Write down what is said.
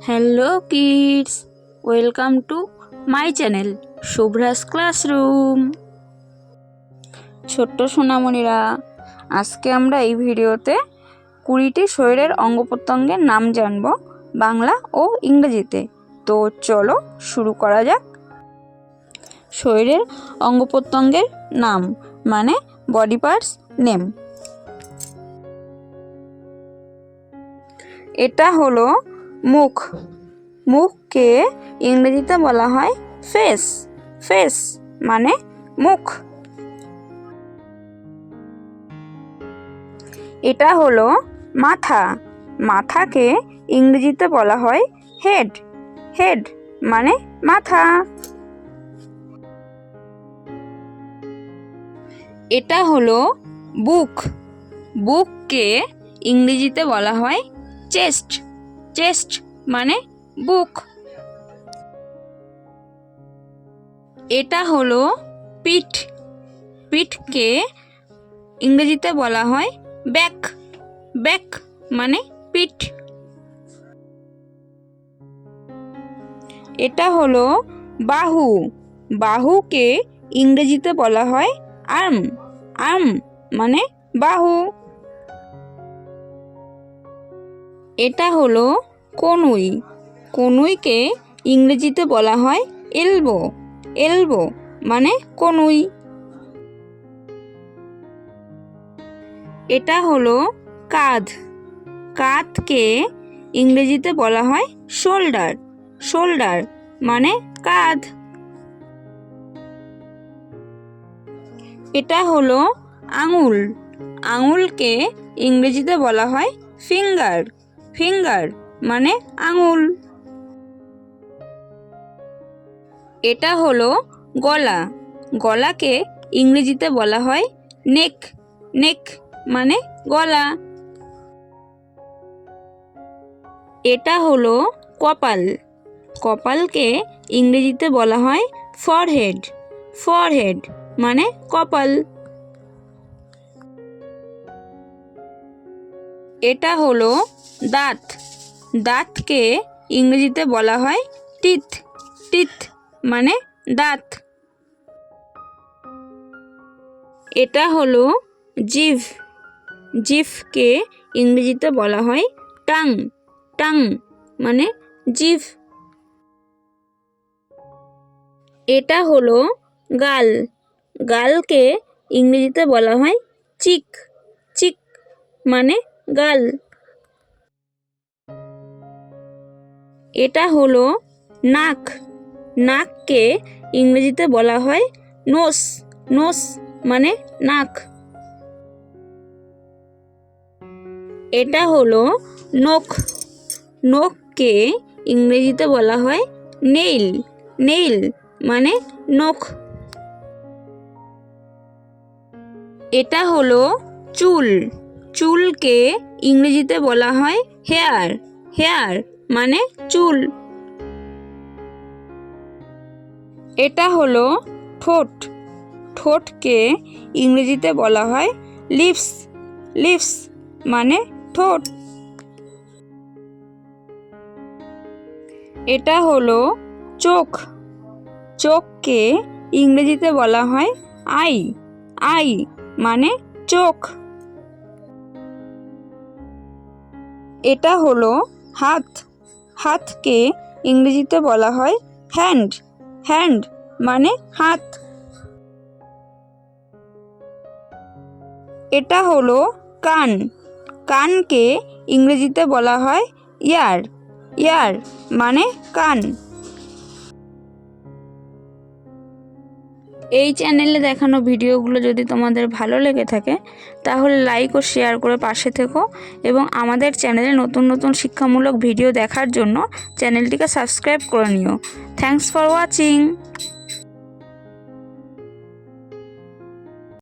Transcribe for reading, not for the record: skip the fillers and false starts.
Hello kids, welcome to my channel Shubhra's classroom. ছোট্ট সোনামণিরা, আজকে আমরা এই ভিডিওতে 20টি শরীরের অঙ্গ প্রত্যঙ্গের নাম জানব বাংলা ও ইংরেজিতে। তো চলো শুরু করা যাক। শরীরের অঙ্গ প্রত্যঙ্গের নাম মানে বডি পার্টস নেম। এটা হলো মুখ। মুখকে ইংরেজিতে বলা হয় ফেস। ফেস মানে মুখ। এটা হলো মাথা। মাথাকে ইংরেজিতে বলা হয় হেড। হেড মানে মাথা। এটা হলো বুক। বুককে ইংরেজিতে বলা হয় চেস্ট। চেস্ট মানে বুক। এটা হলো পিঠ। পিঠকে ইংরেজিতে বলা হয় ব্যাক। ব্যাক মানে পিঠ। এটা হলো বাহু। বাহুকে ইংরেজিতে বলা হয় আর্ম। আর্ম মানে বাহু। এটা হলো কনুই। কনুইকে ইংরেজিতে বলা হয় এলবো। এলবো মানে কনুই। এটা হলো কাঁধ। কাঁধকে ইংরেজিতে বলা হয় শোল্ডার। শোল্ডার মানে কাঁধ। এটা হলো আঙুল। আঙুলকে ইংরেজিতে বলা হয় ফিঙ্গার। ফিঙ্গার মানে আঙুল। এটা হলো গলা। গলাকে ইংরেজিতে বলা হয় নেক। নেক মানে গলা। এটা হলো কপাল। কপালকে ইংরেজিতে বলা হয় ফরহেড। ফরহেড মানে কপাল। এটা হলো দাঁত। দাঁতকে ইংরেজিতে বলা হয় টিথ। টিথ মানে দাঁত। এটা হলো জিভ। জিভকে ইংরেজিতে বলা হয় টাং। টাং মানে জিভ। এটা হলো গাল। গালকে ইংরেজিতে বলা হয় চিক। চিক মানে গাল। এটা হলো নাক। নাককে ইংরেজিতে বলা হয় নোস। নোস মানে নাক। এটা হলো নখ। নখকে ইংরেজিতে বলা হয় নেইল। নেইল মানে নখ। এটা হলো চুল। চুলকে ইংরেজিতে বলা হয় হেয়ার। হেয়ার মানে চুল। এটা হলো ঠোঁট। ঠোঁটকে ইংরেজিতে বলা হয় লিপস। লিপস মানে ঠোঁট। এটা হলো চোখ। চোখকে ইংরেজিতে বলা হয় আই। আই মানে চোখ। এটা হলো হাত। হাতকে ইংরেজিতে বলা হয় হ্যান্ড। হ্যান্ড মানে হাত। এটা হলো কান। কানকে ইংরেজিতে বলা হয় ইয়ার। ইয়ার মানে কান। এই চ্যানেলে দেখানো ভিডিওগুলো যদি তোমাদের ভালো লেগে থাকে তাহলে লাইক ও শেয়ার করে পাশে থেকো এবং আমাদের চ্যানেলে নতুন নতুন শিক্ষামূলক ভিডিও দেখার জন্য চ্যানেলটিকে সাবস্ক্রাইব করে নিও। Thanks for watching.